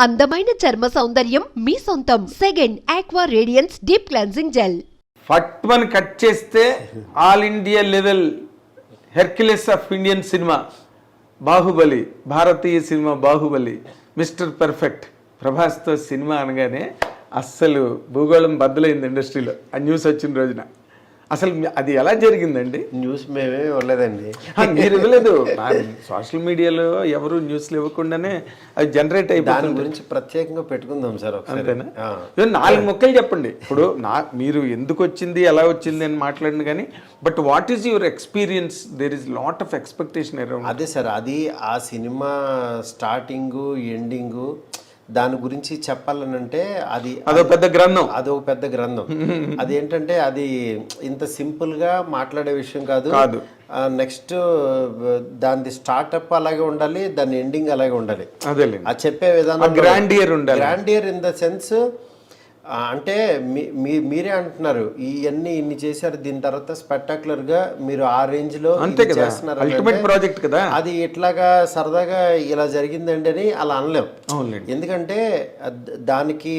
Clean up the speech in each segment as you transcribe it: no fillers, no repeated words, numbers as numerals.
అందమైన చర్మ సౌందర్యం మీ సొంతం. Second aqua radiance deep cleansing gel. ఫట్మని కట్ చేస్తే all India level Hercules of Indian cinema Baahubali, భారతీయ సినిమా బాహుబలి, మిస్టర్ పర్ఫెక్ట్ ప్రభాస్తో సినిమా అనగానే అస్సలు భూగోళం బద్దలైంది ఇండస్ట్రీలో. ఆ న్యూస్ వచ్చిన రోజున అసలు అది ఎలా జరిగిందండి? న్యూస్ మేమే ఇవ్వలేదండి. మీరు ఇవ్వలేదు, సోషల్ మీడియాలో ఎవరు న్యూస్లు ఇవ్వకుండానే అది జనరేట్ అయిపోతుంది. దాని గురించి ప్రత్యేకంగా పెట్టుకుందాం సార్. అంతేనా? 4 ముక్కలు చెప్పండి. ఇప్పుడు మీరు ఎందుకు వచ్చింది, ఎలా వచ్చింది అని మాట్లాడింది కానీ, but what is your experience? There is lot of expectation around. అదే సార్, అది ఆ సినిమా స్టార్టింగు ఎండింగు దాని గురించి చెప్పాలనంటే అదొక పెద్ద గ్రంథం. అదొక పెద్ద గ్రంథం. అదేంటంటే అది ఇంత సింపుల్ గా మాట్లాడే విషయం కాదు. నెక్స్ట్ దాని స్టార్ట్అప్ అలాగే ఉండాలి, దాని ఎండింగ్ అలాగే ఉండాలి. అది చెప్పే విధానం గ్రాండియర్ ఇన్ ద సెన్స్ అంటే మీరే అంటున్నారు ఇవన్నీ ఇన్ని చేశారు, దీని తర్వాత స్పెక్టాక్యులర్ గా మీరు ఆ రేంజ్ లో చేస్తున్నారు. అల్టిమేట్ ప్రాజెక్ట్ కదా అది. ఇట్లాగా సరదాగా ఇలా జరిగిందండి అని అలా అనలేం. ఎందుకంటే దానికి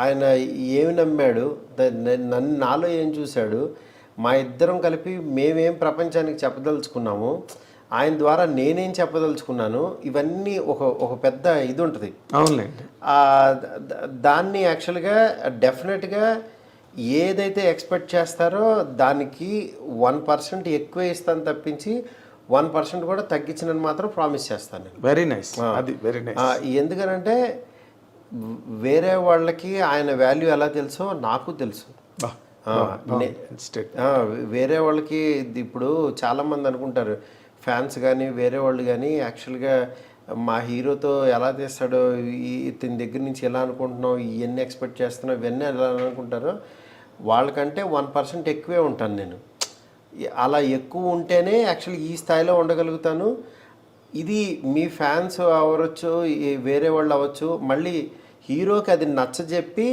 ఆయన ఏమి నమ్మాడు, నాలో ఏం చూశాడు, మా ఇద్దరం కలిపి మేమేం ప్రపంచానికి చెప్పదలుచుకున్నాము, ఆయన ద్వారా నేనేం చెప్పదలుచుకున్నాను, ఇవన్నీ ఒక పెద్ద ఇది ఉంటుంది. దాన్ని యాక్చువల్గా డెఫినెట్గా ఏదైతే ఎక్స్పెక్ట్ చేస్తారో దానికి 1% ఎక్కువ ఇస్తాను తప్పించి 1% కూడా తగ్గించినని మాత్రం ప్రామిస్ చేస్తాను. Very nice. ఎందుకనంటే వేరే వాళ్ళకి ఆయన వాల్యూ ఎలా తెలుసో నాకు తెలుసు. వేరే వాళ్ళకి ఇప్పుడు చాలామంది అనుకుంటారు, ఫ్యాన్స్ కానీ వేరే వాళ్ళు కానీ యాక్చువల్గా మా హీరోతో ఎలా తీస్తాడో, ఇతని దగ్గర నుంచి ఎలా అనుకుంటున్నావు, ఇవన్నీ ఎక్స్పెక్ట్ చేస్తున్నావు, ఇవన్నీ ఎలా అనుకుంటారో వాళ్ళకంటే 1% ఎక్కువే ఉంటాను నేను. అలా ఎక్కువ ఉంటేనే యాక్చువల్లీ ఈ స్థాయిలో ఉండగలుగుతాను. ఇది మీ ఫ్యాన్స్ అవ్వచ్చు, వేరే వాళ్ళు అవ్వచ్చు, మళ్ళీ హీరోకి అది నచ్చజెప్పి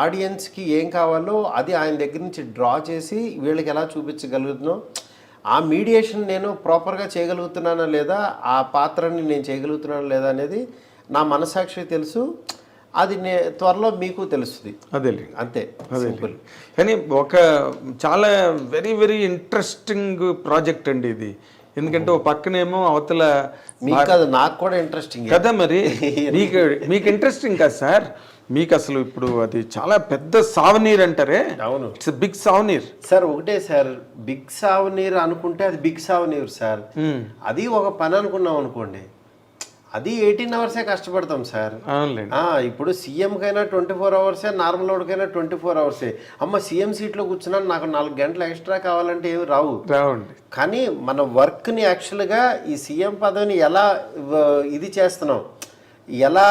ఆడియన్స్కి ఏం కావాలో అది ఆయన దగ్గర నుంచి డ్రా చేసి వీళ్ళకి ఎలా చూపించగలుగుతున్నాం, ఆ మీడియేషన్ నేను ప్రాపర్గా చేయగలుగుతున్నానా లేదా, ఆ పాత్రని నేను చేయగలుగుతున్నానా లేదా అనేది నా మనసాక్షి తెలుసు. అది త్వరలో మీకు తెలుస్తుంది. అదే అంతే సింపుల్. కానీ ఒక చాలా వెరీ వెరీ ఇంట్రెస్టింగ్ ప్రాజెక్ట్ అండి ఇది. ఎందుకంటే ఒక పక్కనేమో అవతల మీకు కాదు, నాకు కూడా ఇంట్రెస్టింగ్ కదా. మరి మీకు ఇంట్రెస్టింగ్ కదా సార్, మీకు అసలు ఇప్పుడు అది చాలా పెద్ద సావనీర్ అంటారే. అవును, ఇట్స్ బిగ్ సావనీర్ సార్. ఒకటే సార్, బిగ్ సావనీర్ అనుకుంటే అది బిగ్ సావనీర్ సార్. అది ఒక పని అనుకున్నాం అనుకోండి, అది 18 అవర్సే కష్టపడతాం సార్. ఇప్పుడు సీఎంకైనా 24 అవర్సే, నార్మల్ వాడికైనా 24 అవర్సే. అమ్మ సీఎం సీట్లో కూర్చున్నాను, నాకు 4 గంటలు ఎక్స్ట్రా కావాలంటే ఏమి రావండి. కానీ మన వర్క్ని యాక్చువల్గా ఈ సీఎం పదవిని ఎలా ఇది చేస్తున్నాం, ఎలా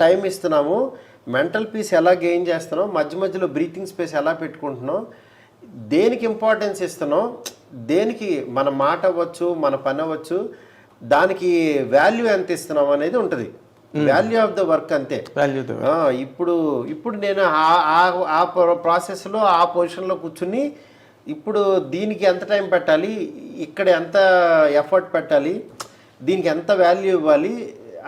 టైం ఇస్తున్నాము, మెంటల్ పీస్ ఎలా గెయిన్ చేస్తున్నాం, మధ్య మధ్యలో బ్రీతింగ్ స్పేస్ ఎలా పెట్టుకుంటున్నాం, దేనికి ఇంపార్టెన్స్ ఇస్తున్నాం, దేనికి మన మాట అవ్వచ్చు, మన పని అవ్వచ్చు, దానికి వాల్యూ ఎంత ఇస్తున్నాం అనేది ఉంటుంది. వాల్యూ ఆఫ్ ద వర్క్ అంతే. ఇప్పుడు నేను ఆ ప్రాసెస్లో ఆ పొజిషన్లో కూర్చుని ఇప్పుడు దీనికి ఎంత టైం పెట్టాలి, ఇక్కడ ఎంత ఎఫర్ట్ పెట్టాలి, దీనికి ఎంత వాల్యూ ఇవ్వాలి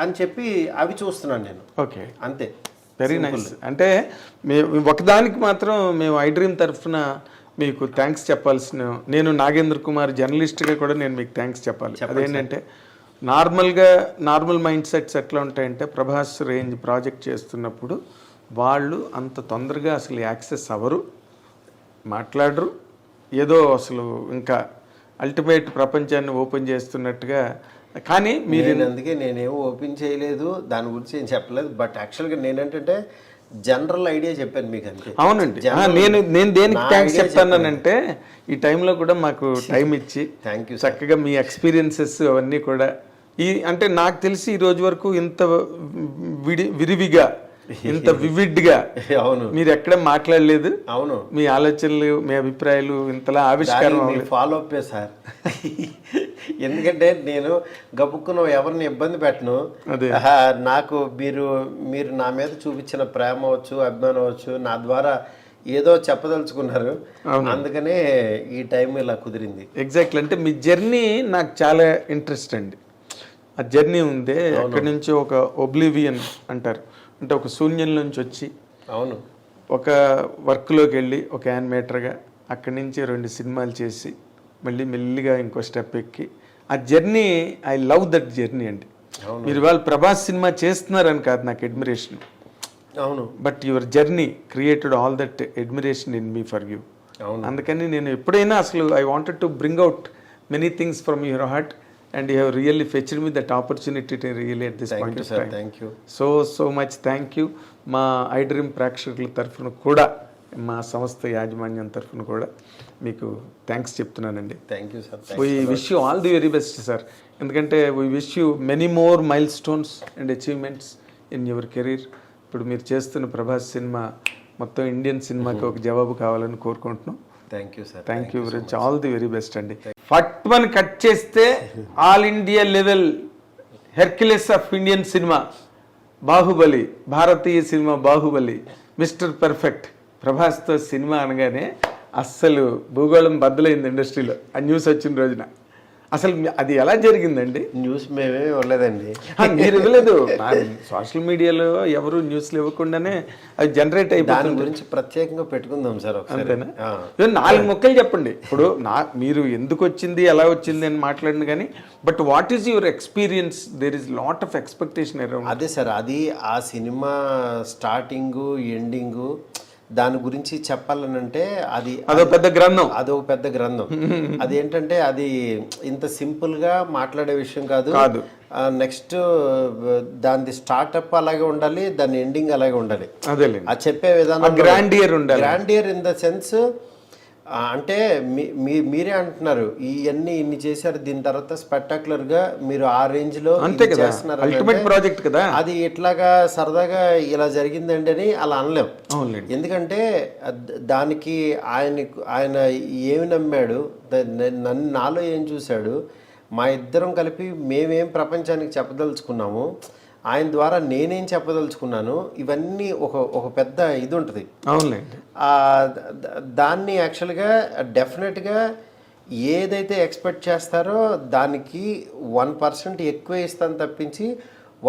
అని చెప్పి అవి చూస్తున్నాను నేను. ఓకే, అంతే. Very nice. అంటే ఒకదానికి మాత్రం మేము ఐ డ్రీమ్ తరఫున మీకు థ్యాంక్స్ చెప్పాల్సిన, నేను నాగేంద్ర కుమార్ జర్నలిస్ట్గా కూడా నేను మీకు థ్యాంక్స్ చెప్పాలి. అదేంటంటే నార్మల్ మైండ్ సెట్స్ ఎట్లా ఉంటాయంటే, ప్రభాస్ రేంజ్ ప్రాజెక్ట్ చేస్తున్నప్పుడు వాళ్ళు అంత తొందరగా అసలు యాక్సెస్ అవ్వరు, మాట్లాడరు, ఏదో అసలు ఇంకా అల్టిమేట్ ప్రపంచాన్ని ఓపెన్ చేస్తున్నట్టుగా. కానీ మీరు అందుకే నేనేం ఓపెన్ చేయలేదు, దాని గురించి ఏం చెప్పలేదు. బట్ యాక్చువల్గా నేనేంటంటే జనరల్ ఐడియా చెప్పాను మీకు అంతే. అవునండి, నేను దేనికి థ్యాంక్స్ చెప్తానంటే ఈ టైంలో కూడా మాకు టైం ఇచ్చి థ్యాంక్ యూ చక్కగా మీ ఎక్స్పీరియన్సెస్ అవన్నీ కూడా అంటే నాకు తెలిసి ఈ రోజు వరకు ఇంత విరివిగా, ఇంత వివిడ్గా అవును మీరు ఎక్కడ మాట్లాడలేదు. అవును, మీ ఆలోచనలు, మీ అభిప్రాయాలు ఇంతలా ఆవిష్కారం ఫాలో అప్ సార్. ఎందుకంటే నేను గబుక్కున ఎవరిని ఇబ్బంది పెట్టను. నాకు మీరు నా మీద చూపించిన ప్రేమ అవచ్చు, అభిమానం అవచ్చు, నా ద్వారా ఏదో చెప్పదలుచుకున్నారు, అందుకనే ఈ టైం ఇలా కుదిరింది. ఎగ్జాక్ట్లీ. అంటే మీ జర్నీ నాకు చాలా ఇంట్రెస్ట్ అండి. ఆ జర్నీ ఉందే ఎక్కడి నుంచి ఒక ఒబ్లివియన్ అంటారు, అంటే ఒక శూన్యం నుంచి వచ్చి అవును ఒక వర్క్లోకి వెళ్ళి ఒక యానిమేటర్గా అక్కడి నుంచి 2 సినిమాలు చేసి మళ్ళీ మెల్లిగా ఇంకో స్టెప్ ఎక్కి ఆ journey, I love that journey అండి. మీరు వాళ్ళు ప్రభాస్ సినిమా చేస్తున్నారని కాదు నాకు అడ్మిరేషన్, అవును, but your journey created all that admiration in me for you. అందుకని నేను ఎప్పుడైనా అసలు I wanted to bring out many things from your heart and you have really fetched me that opportunity to really at this point of time. Thank you so much thank you. మా ఐడ్రీమ్ ప్రేక్షకుల తరఫున కూడా, మా సంస్థ యాజమాన్యం తరఫున కూడా మీకు థ్యాంక్స్ చెప్తున్నానండి. Thank you sir. We wish you all the very best sir. ఎందుకంటే we wish you many more milestones and achievements in your career. ఇప్పుడు మీరు చేస్తున్న ప్రభాస్ సినిమా మొత్తం ఇండియన్ సినిమాకి ఒక జవాబు కావాలని కోరుకుంటున్నాం. Thank you sir. Thank you very much. All the very best అండి. ఫట్మని కట్ చేస్తే all India level Hercules of Indian cinema Baahubali, భారతీయ సినిమా బాహుబలి, మిస్టర్ పర్ఫెక్ట్ ప్రభాస్తో సినిమా అనగానే అస్సలు భూగోళం బద్దలైంది ఇండస్ట్రీలో ఆ న్యూస్ వచ్చిన రోజున. అసలు అది ఎలా జరిగిందండి? న్యూస్ మేమే ఇవ్వలేదండి. మీరు ఇవ్వలేదు, సోషల్ మీడియాలో ఎవరు న్యూస్లు ఇవ్వకుండానే అది జనరేట్ అయిపోతుంది. దాని గురించి ప్రత్యేకంగా పెట్టుకుందాం సార్. అంతేనా? 4 ముక్కలు చెప్పండి. ఇప్పుడు మీరు ఎందుకు వచ్చింది, ఎలా వచ్చింది అని మాట్లాడిన కానీ, but what is your experience? There is lot of expectation around. అదే సార్, అది ఆ సినిమా స్టార్టింగు ఎండింగు దాని గురించి చెప్పాలనంటే అదొక పెద్ద గ్రంథం. అదొక పెద్ద గ్రంథం. అదేంటంటే అది ఇంత సింపుల్ గా మాట్లాడే విషయం కాదు. నెక్స్ట్ దాని స్టార్ట్అప్ అలాగే ఉండాలి, దాని ఎండింగ్ అలాగే ఉండాలి. అది చెప్పే విధానం గ్రాండియర్ ఉండాలి. గ్రాండియర్ ఇన్ ద సెన్స్ అంటే మీరే అంటున్నారు ఇవన్నీ ఇన్ని చేశారు, దీని తర్వాత స్పెక్టాక్యులర్ గా మీరు ఆ రేంజ్ లో చేస్తున్నారు. అల్టిమేట్ ప్రాజెక్ట్ కదా అది. ఇట్లాగా సరదాగా ఇలా జరిగిందండి అని అలా అనలేం. ఎందుకంటే దానికి ఆయన ఏమి నమ్మాడు, నాలో ఏం చూశాడు, మా ఇద్దరం కలిపి మేమేం ప్రపంచానికి చెప్పదలుచుకున్నాము, ఆయన ద్వారా నేనేం చెప్పదలుచుకున్నాను, ఇవన్నీ ఒక పెద్ద ఇది ఉంటుంది. అవునండి. దాన్ని యాక్చువల్గా డెఫినెట్గా ఏదైతే ఎక్స్పెక్ట్ చేస్తారో దానికి 1% ఎక్కువ ఇస్తాను తప్పించి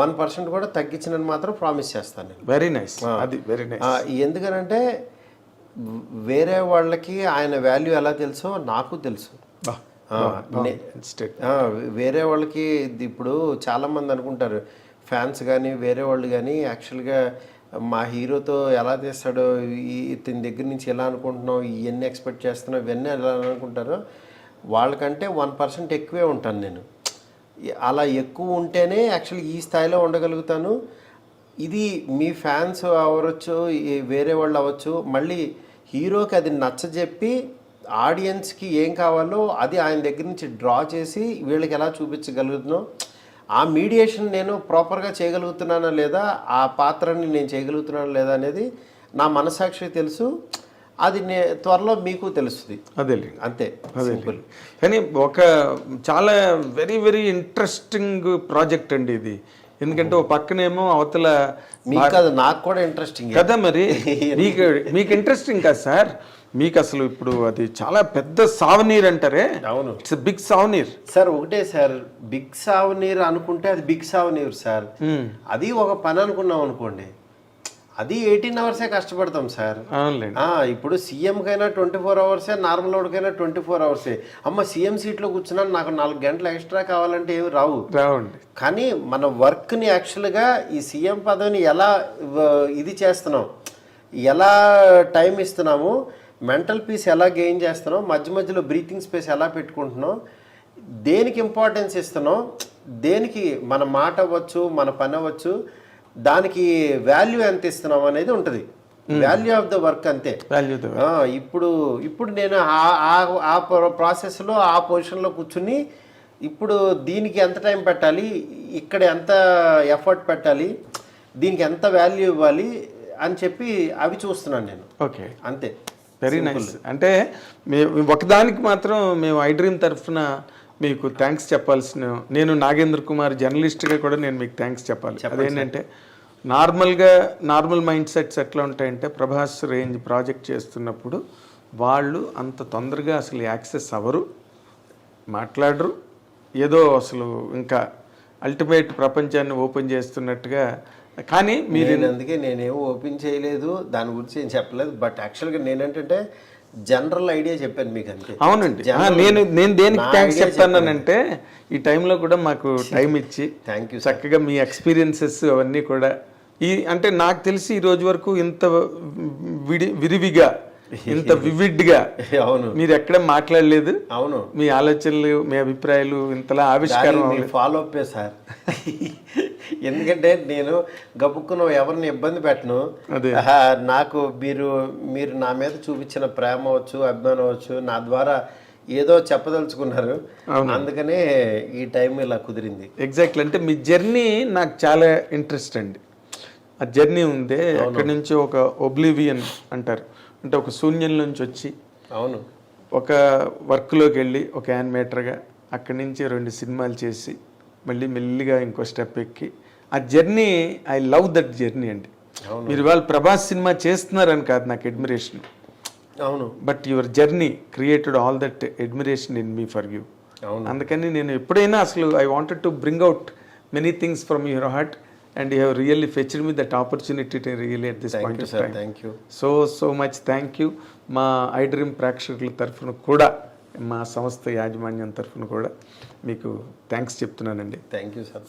1% కూడా తగ్గించినని మాత్రం ప్రామిస్ చేస్తాను. Very nice. అది వెరీ నైస్. ఎందుకనంటే వేరే వాళ్ళకి ఆయన వాల్యూ ఎలా తెలుసో నాకు తెలుసు. వేరే వాళ్ళకి ఇప్పుడు చాలామంది అనుకుంటారు, ఫ్యాన్స్ కానీ వేరే వాళ్ళు కానీ యాక్చువల్గా మా హీరోతో ఎలా తీస్తాడో, ఇతని దగ్గర నుంచి ఎలా అనుకుంటున్నావు, ఇవన్నీ ఎక్స్పెక్ట్ చేస్తున్నావు, ఇవన్నీ ఎలా అనుకుంటారో, వాళ్ళకంటే 1% ఎక్కువే ఉంటాను నేను. అలా ఎక్కువ ఉంటేనే యాక్చువల్లీ ఈ స్థాయిలో ఉండగలుగుతాను. ఇది మీ ఫ్యాన్స్ అవ్వచ్చు, వేరే వాళ్ళు అవ్వచ్చు, మళ్ళీ హీరోకి అది నచ్చజెప్పి ఆడియన్స్కి ఏం కావాలో అది ఆయన దగ్గర నుంచి డ్రా చేసి వీళ్ళకి ఎలా చూపించగలుగుతున్నాం, ఆ మీడియేషన్ నేను ప్రాపర్గా చేయగలుగుతున్నానా లేదా, ఆ పాత్రని నేను చేయగలుగుతున్నానా లేదా అనేది నా మనసాక్షికి తెలుసు. అది త్వరలో మీకు తెలుస్తుంది. అదే అంతే. సింపుల్. కానీ ఒక చాలా వెరీ వెరీ ఇంట్రెస్టింగ్ ప్రాజెక్ట్ అండి ఇది. ఎందుకంటే ఒక పక్కనేమో అవతల మీకు కాదు, నాకు కూడా ఇంట్రెస్టింగ్ కదా. మరి మీకు ఇంట్రెస్టింగ్ కదా సార్, మీకు అసలు ఇప్పుడు అది చాలా పెద్ద సావనీర్ అంటారే. అవును, ఇట్స్ బిగ్ సావనీర్ సార్. ఒకటే సార్, బిగ్ సావనీర్ అనుకుంటే అది బిగ్ సావనీర్ సార్. అది ఒక పని అనుకున్నాం అనుకోండి, అది 18 అవర్సే కష్టపడతాం సార్. ఇప్పుడు సీఎం కైనా 24 అవర్సే, నార్మల్ వాడికైనా 24 అవర్సే. అమ్మ సీఎం సీట్లో కూర్చున్నాను, నాకు 4 గంటలు ఎక్స్ట్రా కావాలంటే ఏమి రావండి. కానీ మన వర్క్ని యాక్చువల్గా ఈ సీఎం పదవిని ఎలా ఇది చేస్తున్నాం, ఎలా టైం ఇస్తున్నాము, మెంటల్ పీస్ ఎలా గెయిన్ చేస్తున్నాం, మధ్య మధ్యలో బ్రీతింగ్ స్పేస్ ఎలా పెట్టుకుంటున్నాం, దేనికి ఇంపార్టెన్స్ ఇస్తున్నాం, దేనికి మన మాట అవ్వచ్చు, మన పని అవ్వచ్చు, దానికి వాల్యూ ఎంత ఇస్తున్నాం అనేది ఉంటుంది. వాల్యూ ఆఫ్ ద వర్క్ అంతే. ఇప్పుడు నేను ఆ ప్రాసెస్లో ఆ పొజిషన్లో కూర్చుని ఇప్పుడు దీనికి ఎంత టైం పెట్టాలి, ఇక్కడ ఎంత ఎఫర్ట్ పెట్టాలి, దీనికి ఎంత వాల్యూ ఇవ్వాలి అని చెప్పి అవి చూస్తున్నాను నేను. ఓకే, అంతే. Very nice. అంటే ఒకదానికి మాత్రం మేము ఐడ్రీమ్ తరఫున మీకు థ్యాంక్స్ చెప్పాల్సిన, నేను నాగేంద్ర కుమార్ జర్నలిస్ట్గా కూడా నేను మీకు థ్యాంక్స్ చెప్పాలి. అదేంటంటే నార్మల్ మైండ్ సెట్స్ ఎట్లా ఉంటాయంటే, ప్రభాస్ రేంజ్ ప్రాజెక్ట్ చేస్తున్నప్పుడు వాళ్ళు అంత తొందరగా అసలు యాక్సెస్ అవ్వరు, మాట్లాడరు, ఏదో అసలు ఇంకా అల్టిమేట్ ప్రపంచాన్ని ఓపెన్ చేస్తున్నట్టుగా. కానీ మీరు నేను అందుకే నేనేం ఓపెన్ చేయలేదు, దాని గురించి ఏం చెప్పలేదు. బట్ యాక్చువల్గా నేనేంటంటే జనరల్ ఐడియా చెప్పాను మీకు అంతే. అవునండి, నేను దేనికి థ్యాంక్స్ చెప్తానంటే ఈ టైంలో కూడా మాకు టైం ఇచ్చి థ్యాంక్ యూ చక్కగా మీ ఎక్స్పీరియన్సెస్ అవన్నీ కూడా అంటే నాకు తెలిసి ఈ రోజు వరకు ఇంత విరివిగా ఇంత వివిడ్గా అవును మీరు ఎక్కడ మాట్లాడలేదు. అవును, మీ ఆలోచనలు మీ అభిప్రాయాలు ఇంతలా ఆవిష్కారం ఫాలో అప్ సార్. ఎందుకంటే నేను గబుక్కున ఎవరిని ఇబ్బంది పెట్టను. నాకు మీరు నా మీద చూపించిన ప్రేమ అవచ్చు, అభిమానం అవచ్చు, నా ద్వారా ఏదో చెప్పదలుచుకున్నారు, అందుకనే ఈ టైం ఇలా కుదిరింది. ఎగ్జాక్ట్లీ. అంటే మీ జర్నీ నాకు చాలా ఇంట్రెస్ట్ అండి. ఆ జర్నీ ఉందే అక్కడి నుంచి ఒక ఒబ్లివియన్ అంటారు, అంటే ఒక శూన్యం నుంచి వచ్చి అవును ఒక వర్క్లోకి వెళ్ళి ఒక యానిమేటర్గా అక్కడి నుంచి 2 సినిమాలు చేసి మళ్ళీ మెల్లిగా ఇంకో స్టెప్ ఎక్కి ఆ journey, I love that journey అండి. మీరు వాళ్ళు ప్రభాస్ సినిమా చేస్తున్నారని కాదు నాకు అడ్మిరేషన్, అవును, but your journey created all that admiration in me for you. అందుకని నేను ఎప్పుడైనా అసలు I wanted to bring out many things from your heart and you have really fetched me that opportunity to really at this point of time. Thank you. So much thank you. మా iDream ప్రేక్షకుల తరఫున కూడా మా సంస్థ యాజమాన్యం తరఫున కూడా మీకు థ్యాంక్స్ చెప్తున్నానండి. Thank you sir.